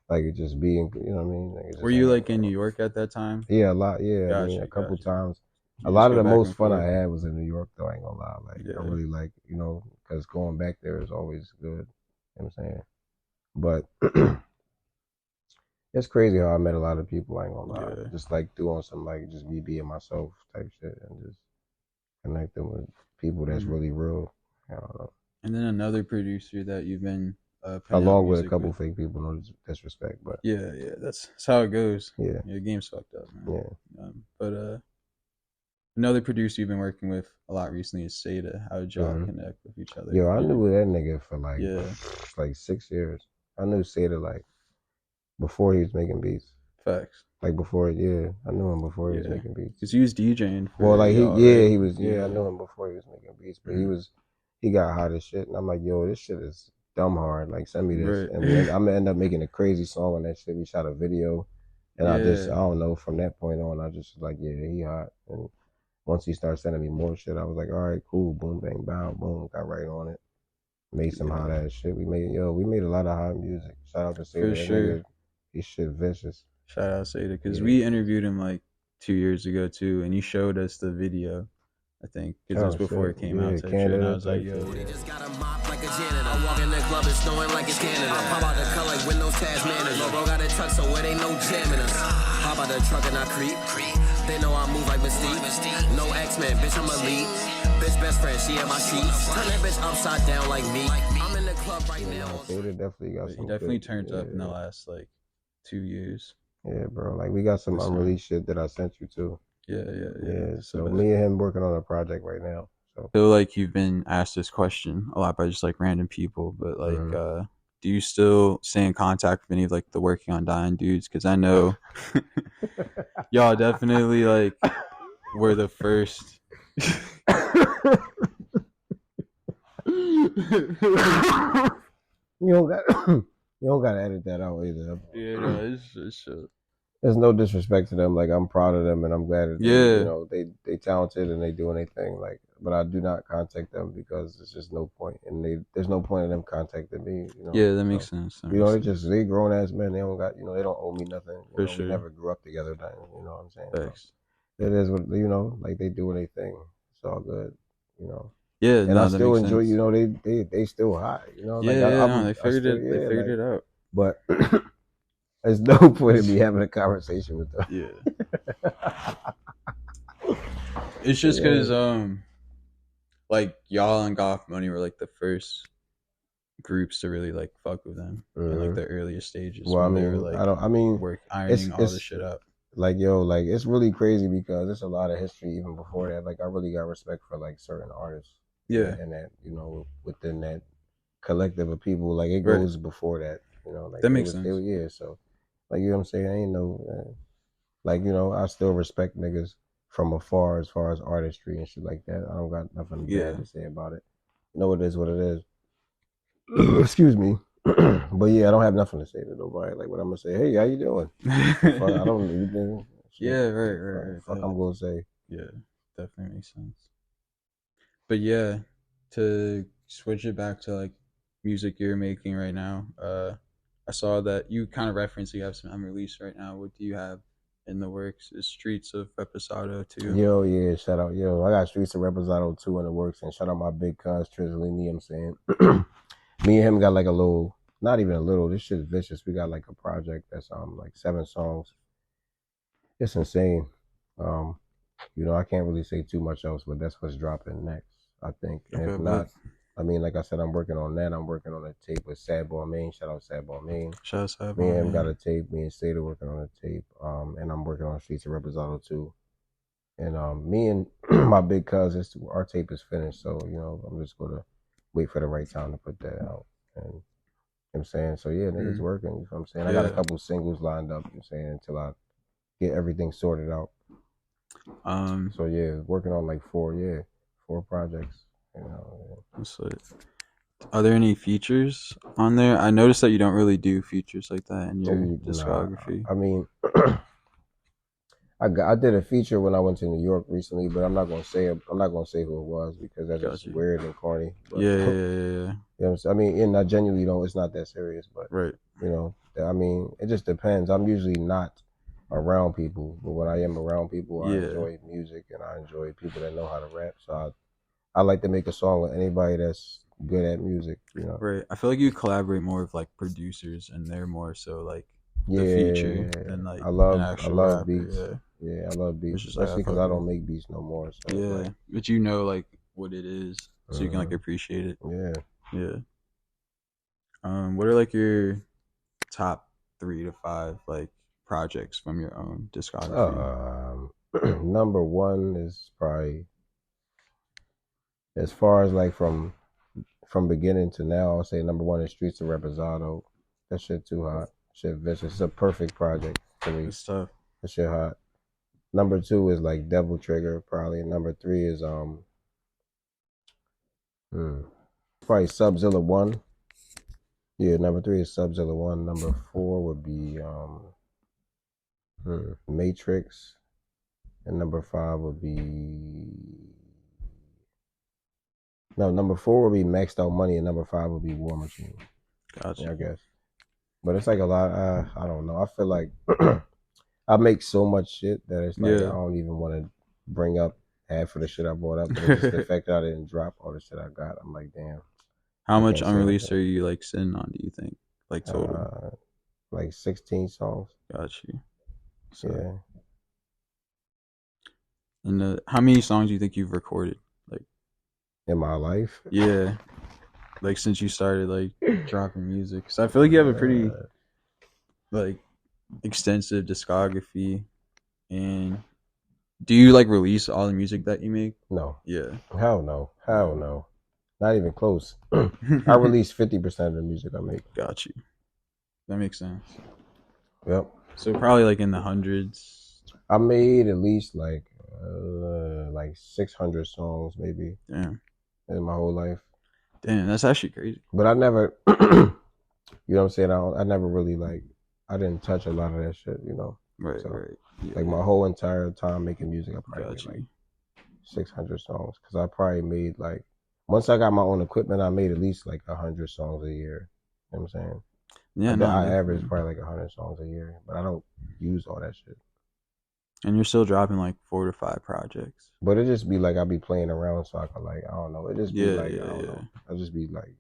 like it just being, you know what I mean? Like were you like in New York at that time? Yeah, a lot. Yeah, I mean, a couple times. A lot of the most fun I had was in New York, though. I ain't gonna lie. Like I really like, you know, because going back there is always good. You know what I'm saying? But it's crazy how I met a lot of people. I ain't gonna lie. Just like doing some like just me being myself type shit and just connecting with people that's really real. I don't know. And then another producer that you've been along with a couple fake people, no disrespect, but yeah, that's how it goes. Yeah, your game's fucked up, man. Yeah, But another producer you've been working with a lot recently is Sayda. How did y'all connect with each other? Yo, I knew that nigga for like Yeah. like 6 years. I knew Sayda like before he was making beats. Facts. Like before, yeah, I knew him before he was making beats. Cause he was DJing. Well, like y'all, he was. Yeah, I knew him before he was making beats, but he got hot as shit, and I'm like, yo, this shit is dumb hard. Like, send me this, and I'm gonna end up making a crazy song on that shit. We shot a video, and I don't know. From that point on, I just like, yeah, he hot. And once he started sending me more shit, I was like, all right, cool, boom, bang, bow, boom, got right on it. Made some hot ass shit. We made a lot of hot music. Shout out to Sayda. For sure. His shit vicious. Shout out Sayda, because we interviewed him like 2 years ago too, and you showed us the video, I think, because it was before it came out. And I was like, yo. They just got a mop like a janitor. I walk in the club and snowing like it's Canada. I pop out the cut like Windows Task Manager. Bro got a tuck, so it ain't no jamming us. Hop out the truck and I creep. They know I move like Mystique. No X-Men, bitch, I'm elite. Bitch, best friend, she in my sheets. Turn that bitch upside down like me. I'm in the club right now. Sayda definitely got some. He definitely turned up in the last like 2 years. Yeah, bro. Like, we got some unreleased shit that I sent you to. Yeah. So me and him working on a project right now. So I feel like you've been asked this question a lot by just like random people, but like, do you still stay in contact with any of like the Working on Dying dudes? Because I know y'all definitely like were the first. You don't gotta edit that out either. Yeah, no, it's there's no disrespect to them. Like, I'm proud of them, and I'm glad that they talented and they doing their thing. Like, but I do not contact them because there's just no point, and there's no point in them contacting me. You know? Yeah, that makes sense. They grown ass men. They don't got they don't owe me nothing. For sure. We never grew up together. You know what I'm saying? Thanks. So, it is what like they doing their thing. It's all good. Yeah, and I still enjoy. Sense. They still hot. They figured it out. But there's no point in me having a conversation with them. Yeah. It's just because like y'all and Goth Money were like the first groups to really like fuck with them in like the earliest stages. Well, I mean, they were, like, ironing all this shit up. Like, yo, like, it's really crazy because there's a lot of history even before that. Like, I really got respect for like certain artists. Yeah. And that, within that collective of people, like, it goes before that, like, that makes sense. So, like, you know what I'm saying? I ain't no, like, I still respect niggas from afar as far as artistry and shit like that. I don't got nothing bad to say about it. It is what it is. Excuse me. But yeah, I don't have nothing to say to nobody. Like, what I'm gonna say, hey, how you doing? I don't need Yeah, right. Fuck, I'm gonna say. Yeah, definitely makes sense. But yeah, to switch it back to like music you're making right now, I saw that you kind of referenced you have some unreleased right now. What do you have in the works? Is Streets of Reposado 2? Yo, yeah, shout out. Yo, I got Streets of Reposado 2 in the works, and shout out my big cuz Trezalini, I'm saying. Me and him got like a little, not even a little, this shit's vicious. We got like a project that's like 7 songs. It's insane. I can't really say too much else, but that's what's dropping next, I think. And if not, I mean, like I said, I'm working on that. I'm working on a tape with Sadbalmain. Shout out Sadbalmain. Shout out Sadbalmain. Me and him got a tape. Me and Sayda working on a tape. And I'm working on Streets of Reposado 2. And me and my big cousin, our tape is finished. So, I'm just going to wait for the right time to put that out. And you know what I'm saying? So, yeah, niggas working. You know what I'm saying? I got a couple singles lined up, you know what I'm saying, until I get everything sorted out. So, yeah, working on like 4 projects. That's lit. Are there any features on there? I noticed that you don't really do features like that in your discography. I mean, I did a feature when I went to New York recently, but I'm not gonna say who it was because that's just weird and corny. But, yeah. You know what I'm saying? I mean, and I genuinely don't. It's not that serious, but right. I mean, it just depends. I'm usually not around people, but when I am around people, I enjoy music and I enjoy people that know how to rap. So I like to make a song with anybody that's good at music. Right. I feel like you collaborate more with like producers, and they're more so like the feature than like I love rapper. beats. Yeah, I love beats, especially because I don't make beats no more. So yeah, but like what it is, so you can like appreciate it. Yeah. What are like your top 3 to 5 like projects from your own discography? Number one is probably, as far as like from beginning to now, I'll say number one is Streets of Reposado. That shit too hot. Shit vicious. It's a perfect project to me. Good stuff. That shit hot. Number two is like Devil Trigger, probably. Number three is probably Subzilla 1. Yeah, number three is Subzilla 1. Number four would be Matrix. And number five would be number four would be Maxed Out Money, and number five would be War Machine. Gotcha. Yeah, I guess. But it's like a lot. I don't know. I feel like I make so much shit that it's like I don't even want to bring up half of the shit I brought up. But it's just the fact that I didn't drop all the shit I got. I'm like, damn. How much unreleased are you like sitting on? Do you think, like total? Like 16 songs. Got you. So, yeah. And how many songs do you think you've recorded, like in my life? Yeah, like since you started like dropping music. So I feel like you have a pretty like extensive discography. And do you like release all the music that you make? No. Yeah. Hell no. Not even close. I release 50% of the music I make. Got you. That makes sense. Yep. So probably like in the hundreds. I made at least like 600 songs maybe. Damn. In my whole life. Damn, that's actually crazy. But I never, you know what I'm saying? I never really I didn't touch a lot of that shit, you know. Right, so, right. Yeah. Like my whole entire time making music, I probably made like 600 songs. Because I probably made like, once I got my own equipment, I made at least like 100 songs a year. You know what I'm saying? Yeah, no, I average probably like 100 songs a year, but I don't use all that shit. And you're still dropping like 4 to 5 projects. But it just be like I be playing around, so I can like, I don't know. It just be I don't know. I just be like,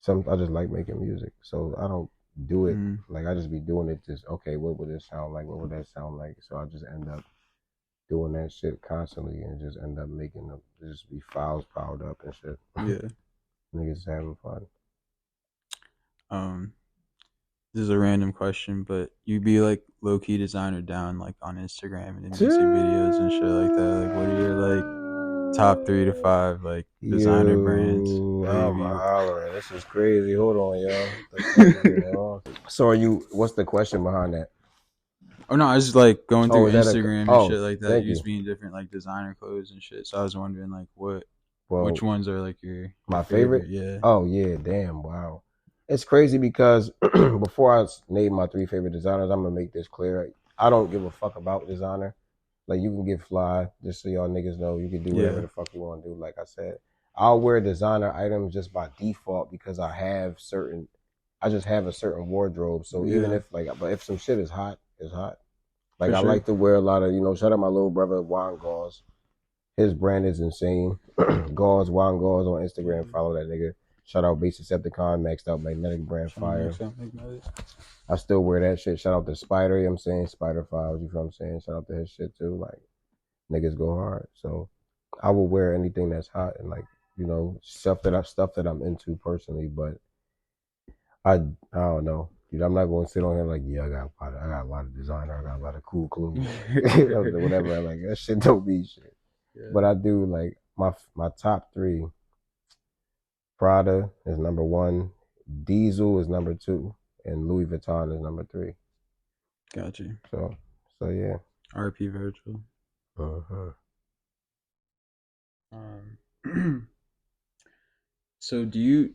I just like making music, so I don't do it like I just be doing it. Just okay, what would this sound like? What would that sound like? So I just end up doing that shit constantly, and just end up making them just be files piled up and shit. Yeah, niggas having fun. This is a random question, but you be like low key designer down like on Instagram and then you see videos and shit like that. Like, what are your like top 3 to 5 like designer brands? I'm hollering. This is crazy. Hold on, y'all. So are you? What's the question behind that? Oh no, I was just like going through Instagram and shit like that. You used to be in different like designer clothes and shit. So I was wondering like which ones are like my favorite? Yeah. Oh yeah, damn, wow. It's crazy because before I name my 3 favorite designers, I'm gonna make this clear. I don't give a fuck about designer. Like you can get fly, just so y'all niggas know. You can do whatever the fuck you want to do. Like I said, I'll wear designer items just by default because I just have a certain wardrobe. So even if but if some shit is hot, it's hot. Like I like to wear a lot of, shout out my little brother Wann Gaw. His brand is insane. Wann Gaw on Instagram. Follow that nigga. Shout out BasedDecepticon, maxed out magnetic brand fire. I still wear that shit. Shout out to Spider, you know what I'm saying? Spider Files, you know what I'm saying? Shout out to his shit too. Like, niggas go hard. So I will wear anything that's hot and like, stuff that I'm into personally, but I don't know. Dude, I'm not going to sit on here like, yeah, I got a lot of designer, I got a lot of cool clothes. Whatever. Like, that shit don't be shit. Yeah. But I do like my top 3. Prada is number 1, Diesel is number 2, and Louis Vuitton is number 3. Got you. So yeah. RP Virgil. So would you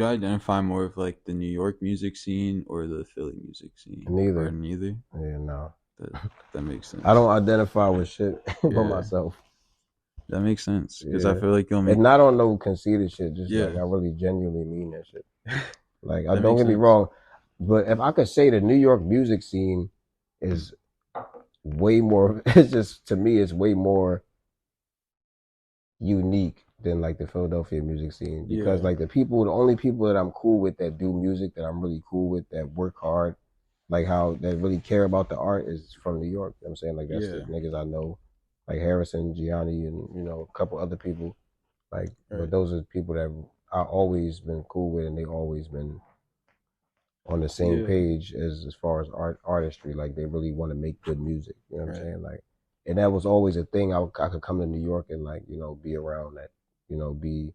identify more of like the New York music scene or the Philly music scene? Neither. Or neither? Yeah, no. That makes sense. I don't identify with shit for myself. That makes sense because I feel like you'll make. And not on no conceited shit. Just like I really genuinely mean that shit. Like don't get me wrong, but if I could say the New York music scene is way more. It's just to me, it's way more unique than like the Philadelphia music scene because like the only people that I'm cool with that do music that I'm really cool with that work hard, like how that really care about the art is from New York. You know what I'm saying? Like that's the niggas I know. Like Harrison, Gianni, and a couple other people, but those are people that I've always been cool with, and they always been on the same page as far as artistry. Like they really want to make good music. You know what I'm saying? Like and that was always a thing. I could come to New York and like, you know, be around that, you know, be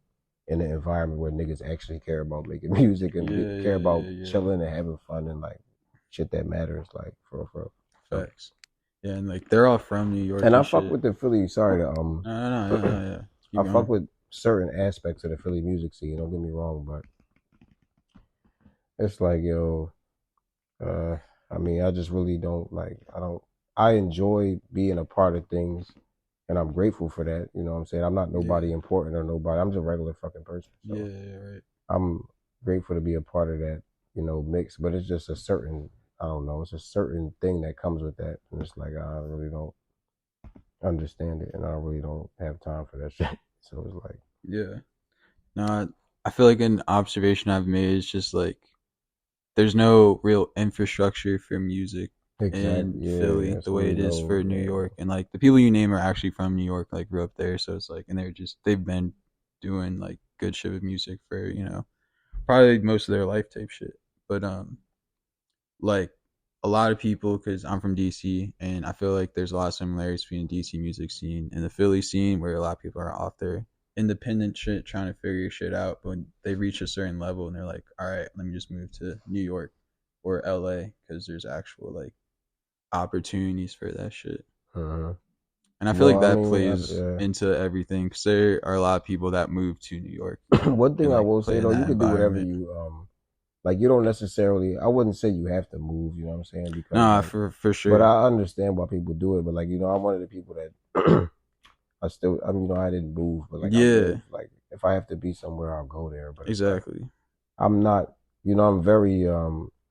in an environment where niggas actually care about making music and care about chilling and having fun and like shit that matters, like for real. Facts. Yeah, and like they're all from New York. And I fuck with the Philly. Sorry to No. I fuck with certain aspects of the Philly music scene. Don't get me wrong, but it's like, yo, I mean, I just really don't like. I enjoy being a part of things, and I'm grateful for that. You know what I'm saying? I'm not nobody important or nobody. I'm just a regular fucking person. So right. I'm grateful to be a part of that, you know, mix. But it's just a certain, I don't know, it's a certain thing that comes with that, and it's like I really don't understand it, and I really don't have time for that shit. So it's like, yeah. No, I feel like an observation I've made is just like there's no real infrastructure for music in Philly the way it is for New York, and like the people you name are actually from New York, like grew up there, so it's like, and they've been doing like good shit with music for, you know, probably most of their life type shit. But like a lot of people, because I'm from DC, and I feel like there's a lot of similarities between the DC music scene and the Philly scene, where a lot of people are off their independent shit trying to figure shit out, but when they reach a certain level and they're like, all right, let me just move to New York or LA because there's actual like opportunities for that shit. And I feel like that plays into everything, because there are a lot of people that move to New York. One thing I will say though, you can do whatever you like. You don't necessarily. I wouldn't say you have to move. You know what I'm saying? Because nah, like, for sure. But I understand why people do it. But like, you know, I'm one of the people that I mean, you know, I didn't move, but like, like if I have to be somewhere, I'll go there. But exactly, like, I'm not. You know, I'm very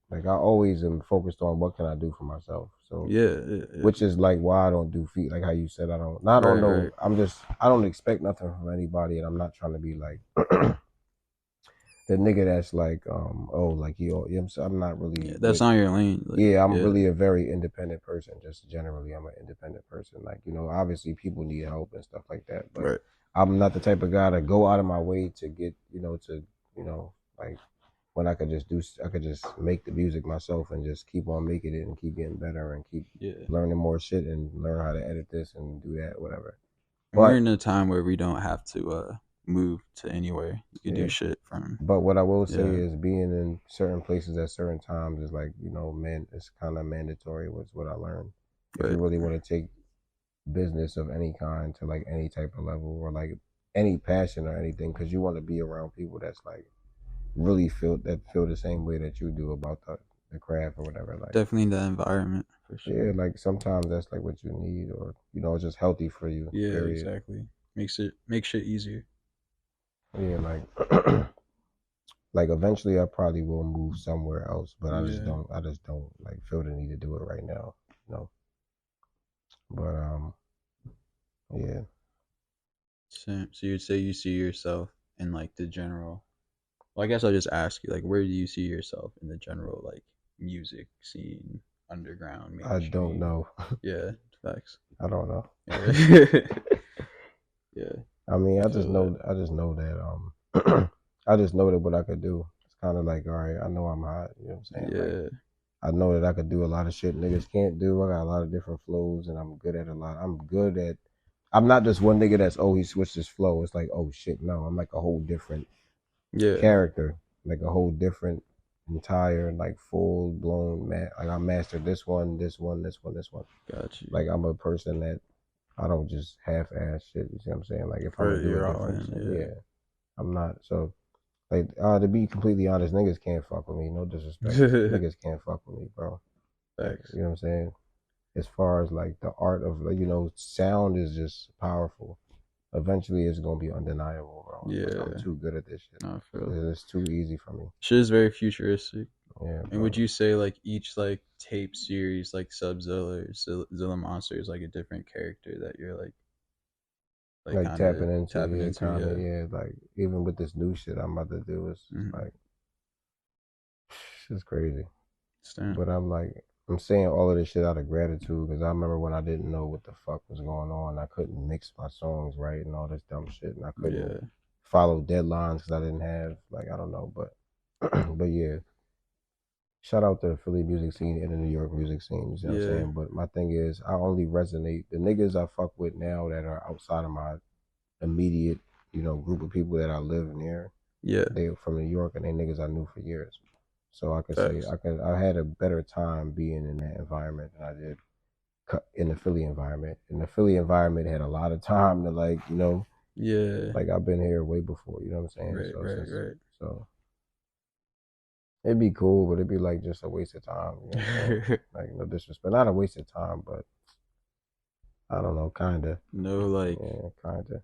like I always am focused on what can I do for myself. So which is like why I don't do feet. Like how you said, I don't. I don't know. Right. I don't expect nothing from anybody, and I'm not trying to be like the nigga that's like like I'm not really. That's not your lane. Like, I'm really a very independent person. Just generally, I'm an independent person. Like, you know, obviously people need help and stuff like that, but I'm not the type of guy to go out of my way to get, you know, like when I could just make the music myself and just keep on making it and keep getting better and keep learning more shit and learn how to edit this and do that, whatever. But we're in a time where we don't have to move to anywhere. You can do shit from. But what I will say is being in certain places at certain times is like, you know, it's kind of mandatory was what I learned. If you really want to take business of any kind to like any type of level or like any passion or anything, because you want to be around people that's like really feel the same way that you do about the craft or whatever. Like definitely the environment for sure. Yeah, like sometimes that's like what you need, or you know, it's just healthy for you. Yeah, period. Exactly. Makes shit easier. Yeah, like like eventually I probably will move somewhere else, but I just don't like feel the need to do it right now. No. But yeah. So you'd say you see yourself in like the general, well, I guess I'll just ask you, like, where do you see yourself in the general like music scene, underground, mainstream? I don't know. Yeah, facts. I don't know. Yeah. I mean, I just know that I just know that what I could do. It's kind of like, all right, I know I'm hot. You know what I'm saying? Yeah. Like, I know that I could do a lot of shit niggas can't do. I got a lot of different flows, and I'm good at a lot. I'm not just one nigga that's he switched his flow. It's like, oh shit, no, I'm like a whole different character, like a whole different entire like full blown man. Like I mastered this one. Got you. Like I'm a person that I don't just half-ass shit. You see what I'm saying? Like if I'm gonna do a different shit, I'm not. So like to be completely honest, niggas can't fuck with me. No disrespect, niggas can't fuck with me, bro. Thanks. You know what I'm saying? As far as like the art of, you know, sound is just powerful. Eventually, it's gonna be undeniable, bro. Yeah, I'm too good at this shit. I feel it's too easy for me. Shit is very futuristic. Yeah. And would you say like each like tape series, like Subzilla or Zillamonster, is like a different character that you're like tapping into? Yeah, like even with this new shit I'm about to do, it's like it's crazy. But I'm saying all of this shit out of gratitude, because I remember when I didn't know what the fuck was going on. I couldn't mix my songs right and all this dumb shit, and I couldn't follow deadlines because I didn't have, like, I don't know, but but yeah, shout out to the Philly music scene and the New York music scene. You know what I'm saying? But my thing is, I only resonate the niggas I fuck with now that are outside of my immediate, group of people that I live near. Yeah, they from New York and they niggas I knew for years. So I could say I had a better time being in that environment than I did in the Philly environment. And the Philly environment had a lot of time to like I've been here way before. You know what I'm saying? Right. So it'd be cool, but it'd be like just a waste of time. You know what I'm saying? Like no disrespect, not a waste of time, but I don't know, kinda. No, like kinda.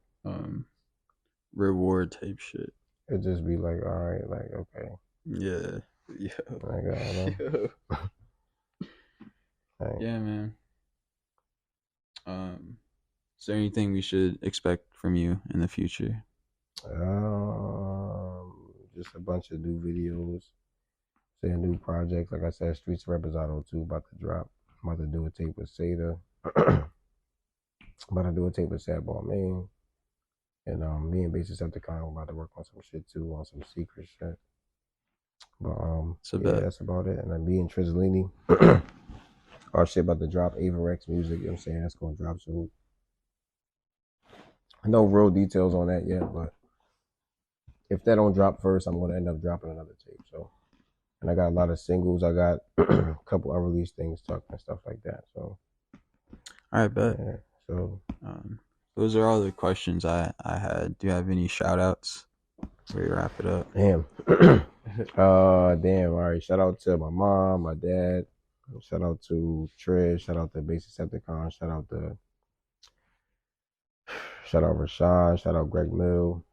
Reward type shit. It'd just be like, all right, like okay. Yeah. Like, I don't know. Yeah, man. Is there anything we should expect from you in the future? Just a bunch of new videos, say a new project. Like I said, Streets of Reposado 2 about to drop. I'm about to do a tape with Sayda. I'm about to do a tape with Sadbalmain. And me and BasedDecepticon about to work on some shit too, on some secret shit. But that's about it. And then me and Trezalini, our shit about to drop. Averex music, you know what I'm saying? That's gonna drop soon. No real details on that yet, but if that don't drop first, I'm gonna end up dropping another tape. So, and I got a lot of singles. I got a couple unreleased things tucked and stuff like that. So, all right, bet. Yeah, so, those are all the questions I had. Do you have any shout outs before we wrap it up? Damn. Damn. All right. Shout out to my mom, my dad. Shout out to Trez. Shout out to BasedDecepticon. Shout out Reshonn. Shout out Greg Mill.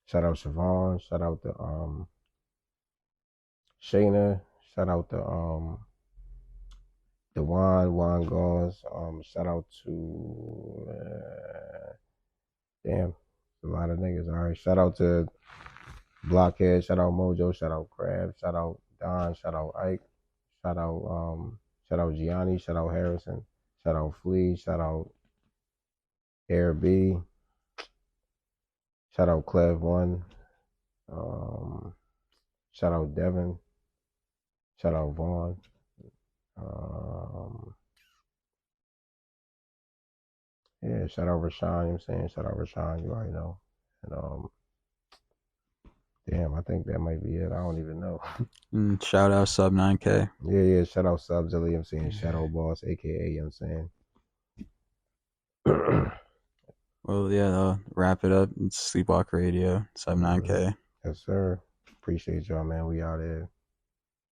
Shout out Siobhan. Shout out to Shayna. Shout out to the Wann Gaw. Shout out to damn, a lot of niggas. All right. Shout out to Blockhead. Shout out Mojo. Shout out Crab. Shout out Don. Shout out Ike. Shout out Gianni. Shout out Harrison. Shout out Flea. Shout out Air B. Shout out Clev One. Shout out Devin. Shout out Vaughn. Yeah, shout out Reshonn, you know what I'm saying? Shout out Reshonn, you already know. And damn, I think that might be it. I don't even know. Shout out Sub9k. Yeah, shout out Subzilla, you know what I'm saying? Shadow Boss, aka, you know what I'm saying? Well, yeah, I'll wrap it up. It's Sleepwalker Radio, Sub9k. Yes, sir. Appreciate y'all, man. We out there.